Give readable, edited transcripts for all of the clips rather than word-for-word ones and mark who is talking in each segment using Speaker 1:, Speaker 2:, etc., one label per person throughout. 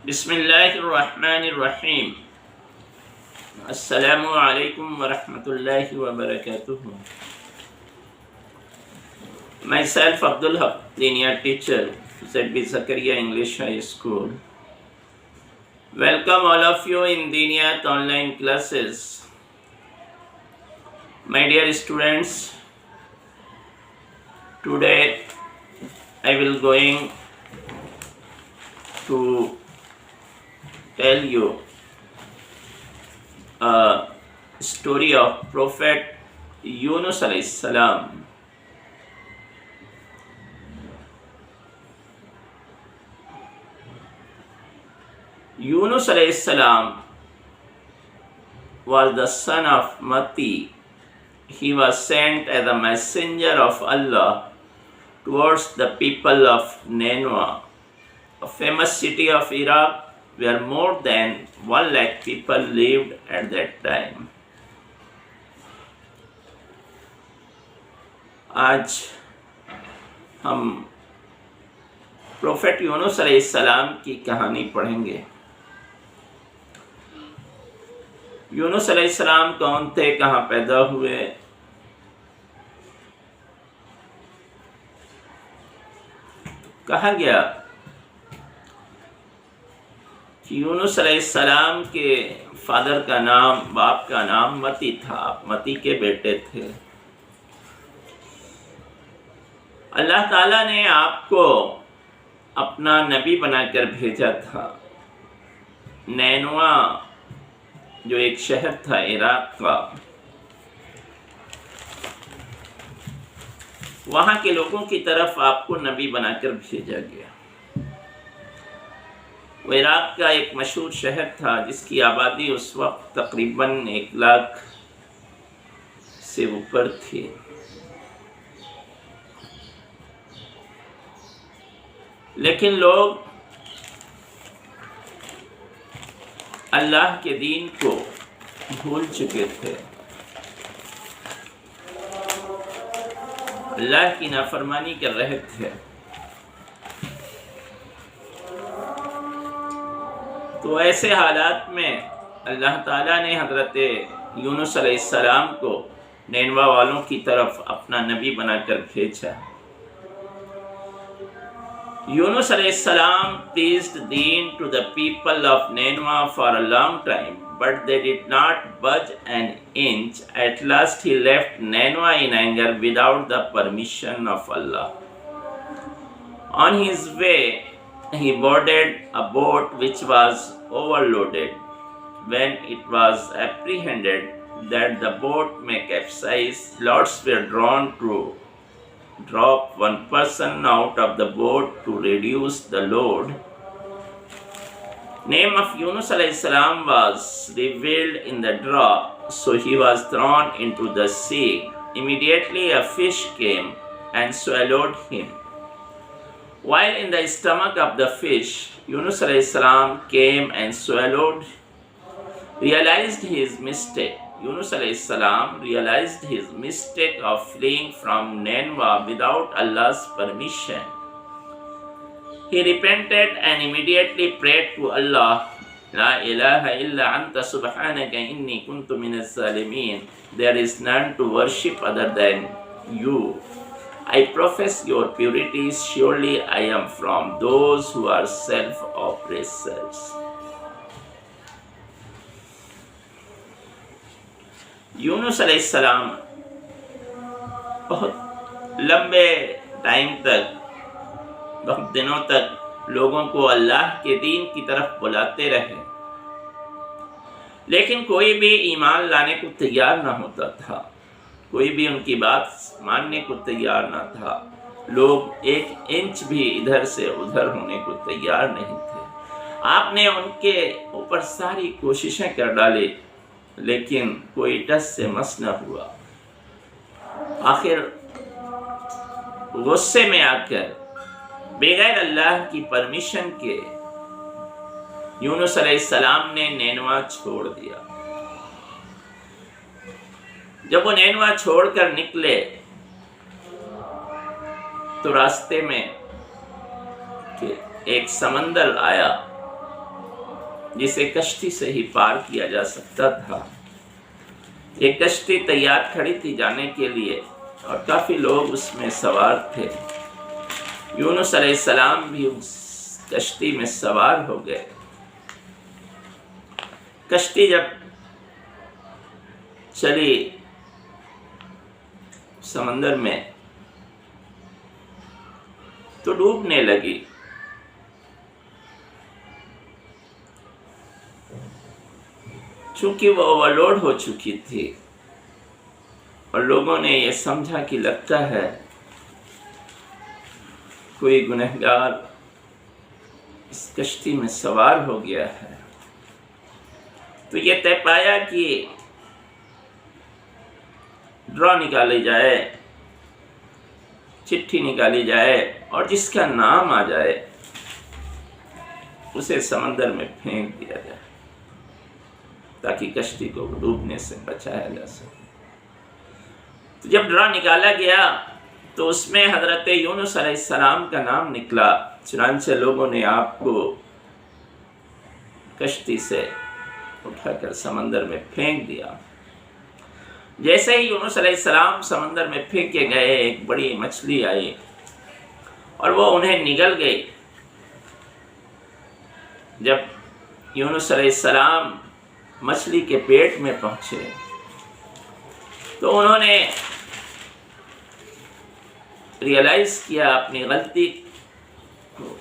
Speaker 1: بسم اللہ الرحمن الرحیم. السلام علیکم ورحمۃ اللہ وبرکاتہ. Myself Abdul Haq, Linear Teacher, ZB Zakaria English High School. Welcome all of you in Diniyat online classes. My dear students, today I will going to tell you a story of Prophet Yunus alayhi salam. Yunus alayhi salam was the son of Mati. He was sent as a messenger of Allah towards the people of Nineveh, a famous city of Iraq where more than 1 lakh people lived at that time. آج ہم prophet یونس علیہ السلام کی کہانی پڑھیں گے. یونس علیہ السلام کون تھے, کہاں پیدا ہوئے, کہا گیا کہ یونس علیہ السلام کے فادر کا نام, باپ کا نام متی تھا. آپ متی کے بیٹے تھے. اللہ تعالیٰ نے آپ کو اپنا نبی بنا کر بھیجا تھا. نینوا جو ایک شہر تھا عراق کا, وہاں کے لوگوں کی طرف آپ کو نبی بنا کر بھیجا گیا. وہ عراق کا ایک مشہور شہر تھا جس کی آبادی اس وقت تقریباً 1 لاکھ سے اوپر تھی. لیکن لوگ اللہ کے دین کو بھول چکے تھے, اللہ کی نافرمانی کر رہے تھے. تو ایسے حالات میں اللہ تعالیٰ نے حضرت یونس علیہ السلام کو نینوا والوں کی طرف اپنا نبی بنا کر بھیجا. Yunus alayhi salam preached deen to the people of Nineveh for a long time, but they did not budge an inch. At last he left Nineveh in anger without the permission of Allah. On his way, he boarded a boat which was overloaded. When it was apprehended that the boat may capsize, lots were drawn to drop one person out of the boat to reduce the load. Name of Yunus alayhi salam was revealed in the drop, so he was thrown into the sea. Immediately a fish came and swallowed him. While in the stomach of the fish, Yunus alayhi salam came and swallowed, realized his mistake. Yunus alayhi salam realized his mistake of fleeing from Nineveh without Allah's permission. He repented and immediately prayed to Allah, La ilaha illa anta subhanaka inni kuntu minaz zalimin. There is none to worship other than you. I profess your purities. Surely I am from those who are self-oppressors. یونس علیہ السلام بہت لمبے time تک, بہت دنوں تک لوگوں کو اللہ کے دین کی طرف بلاتے رہے, لیکن کوئی بھی ایمان لانے کو تیار نہ ہوتا تھا. کوئی بھی ان کی بات ماننے کو تیار نہ تھا. لوگ 1 انچ بھی ادھر سے ادھر ہونے کو تیار نہیں تھے. آپ نے ان کے اوپر ساری کوششیں کر ڈالی, لیکن کوئی ٹس سے مس نہ ہوا. آخر غصے میں آ کر بغیر اللہ کی پرمیشن کے یونس علیہ السلام نے نینوا چھوڑ دیا. جب وہ نینوا چھوڑ کر نکلے تو راستے میں کہ ایک سمندر آیا جسے کشتی سے ہی پار کیا جا سکتا تھا۔ ایک کشتی تیار کھڑی تھی جانے کے لیے اور کافی لوگ اس میں سوار تھے۔ یونس علیہ السلام بھی اس کشتی میں سوار ہو گئے۔ کشتی جب چلی سمندر میں تو ڈوبنے لگی۔ چونکہ وہ اوور لوڈ ہو چکی تھی اور لوگوں نے یہ سمجھا کہ لگتا ہے کوئی گنہگار اس کشتی میں سوار ہو گیا ہے، تو یہ طے پایا کہ ڈرا نکالی جائے، چٹھی نکالی جائے اور جس کا نام آ جائے اسے سمندر میں پھینک دیا جائے تاکہ کشتی کو ڈوبنے سے بچایا جا سکے۔ تو جب ڈرا نکالا گیا تو اس میں حضرت یونس علیہ السلام کا نام نکلا، چنانچہ لوگوں نے آپ کو کشتی سے اٹھا کر سمندر میں پھینک دیا۔ جیسے ہی یونس علیہ السلام سمندر میں پھینکے گئے، ایک بڑی مچھلی آئی اور وہ انہیں نگل گئی۔ جب یونس علیہ السلام مچھلی کے پیٹ میں پہنچے تو انہوں نے ریئلائز کیا اپنی غلطی کو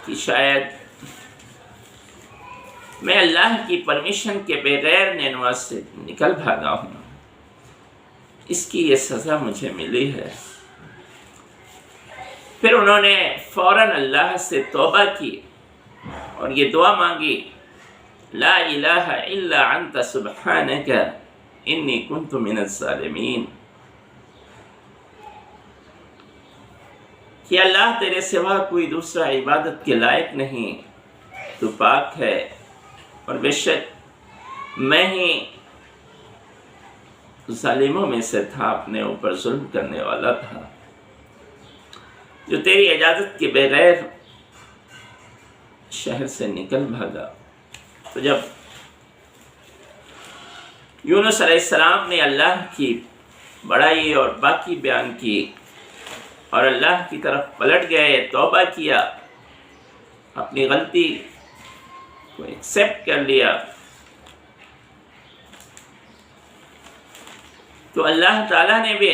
Speaker 1: کہ شاید میں اللہ کی پرمیشن کے بغیر نینوا سے نکل بھاگا ہوں، اس کی یہ سزا مجھے ملی ہے۔ پھر انہوں نے فوراً اللہ سے توبہ کی اور یہ دعا مانگی، لا الہ الا انت سبحانک انی کنت من الظالمین، کہ اللہ تیرے سوا کوئی دوسرا عبادت کے لائق نہیں، تو پاک ہے اور بے شک میں ہی ظالموں میں سے تھا، اپنے اوپر ظلم کرنے والا تھا جو تیری اجازت کے بغیر شہر سے نکل بھاگا۔ تو جب یونس علیہ السلام نے اللہ کی بڑائی اور باقی بیان کی اور اللہ کی طرف پلٹ گئے، توبہ کیا، اپنی غلطی کو ایکسیپٹ کر لیا، تو اللہ تعالیٰ نے بھی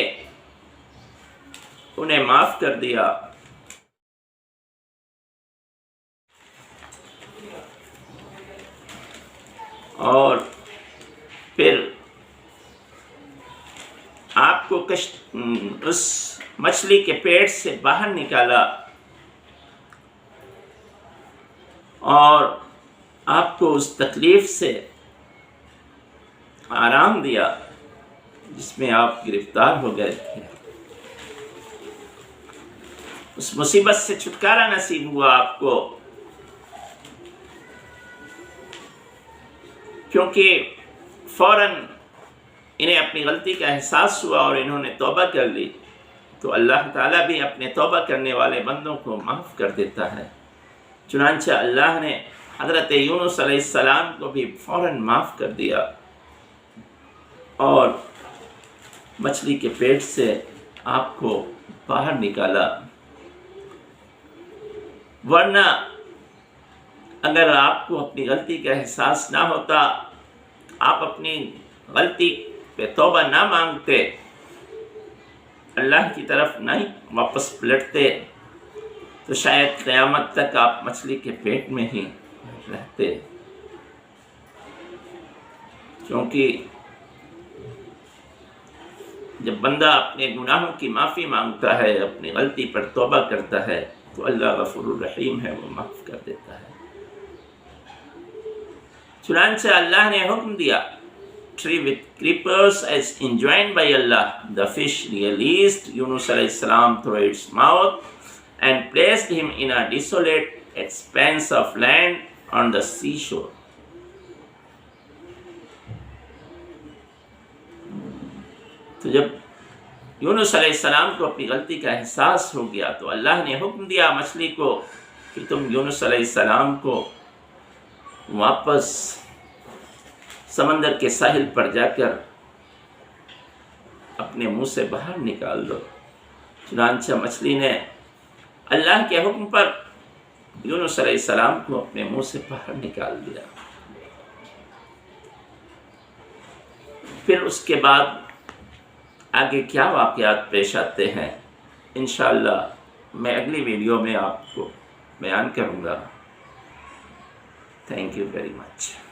Speaker 1: انہیں معاف کر دیا۔ اور پھر آپ کو اس مچھلی کے پیٹ سے باہر نکالا اور آپ کو اس تکلیف سے آرام دیا جس میں آپ گرفتار ہو گئے تھے، اس مصیبت سے چھٹکارا نصیب ہوا آپ کو، کیونکہ فوراً انہیں اپنی غلطی کا احساس ہوا اور انہوں نے توبہ کر لی، تو اللہ تعالیٰ بھی اپنے توبہ کرنے والے بندوں کو معاف کر دیتا ہے۔ چنانچہ اللہ نے حضرت یونس علیہ السلام کو بھی فوراً معاف کر دیا اور مچھلی کے پیٹ سے آپ کو باہر نکالا۔ ورنہ اگر آپ کو اپنی غلطی کا احساس نہ ہوتا، آپ اپنی غلطی پہ توبہ نہ مانگتے، اللہ کی طرف نہ ہی واپس پلٹتے، تو شاید قیامت تک آپ مچھلی کے پیٹ میں ہی رہتے، کیونکہ جب بندہ اپنے گناہوں کی معافی مانگتا ہے، اپنی غلطی پر توبہ کرتا ہے، تو اللہ غفور الرحیم ہے، وہ معاف کر دیتا ہے۔ چنانچہ اللہ نے حکم دیا، tree with creepers as enjoined by Allah, the fish released Yunus alayhi salam through its mouth and placed him in a desolate expanse of land on the seashore. تو جب یونس علیہ السلام کو اپنی غلطی کا احساس ہو گیا تو اللہ نے حکم دیا مچھلی کو کہ تم یونس علیہ السلام کو واپس سمندر کے ساحل پر جا کر اپنے منہ سے باہر نکال دو۔ چنانچہ مچھلی نے اللہ کے حکم پر یونس علیہ السلام کو اپنے منہ سے باہر نکال دیا۔ پھر اس کے بعد آگے کیا واقعات پیش آتے ہیں انشاءاللہ میں اگلی ویڈیو میں آپ کو بیان کروں گا۔ Thank you very much.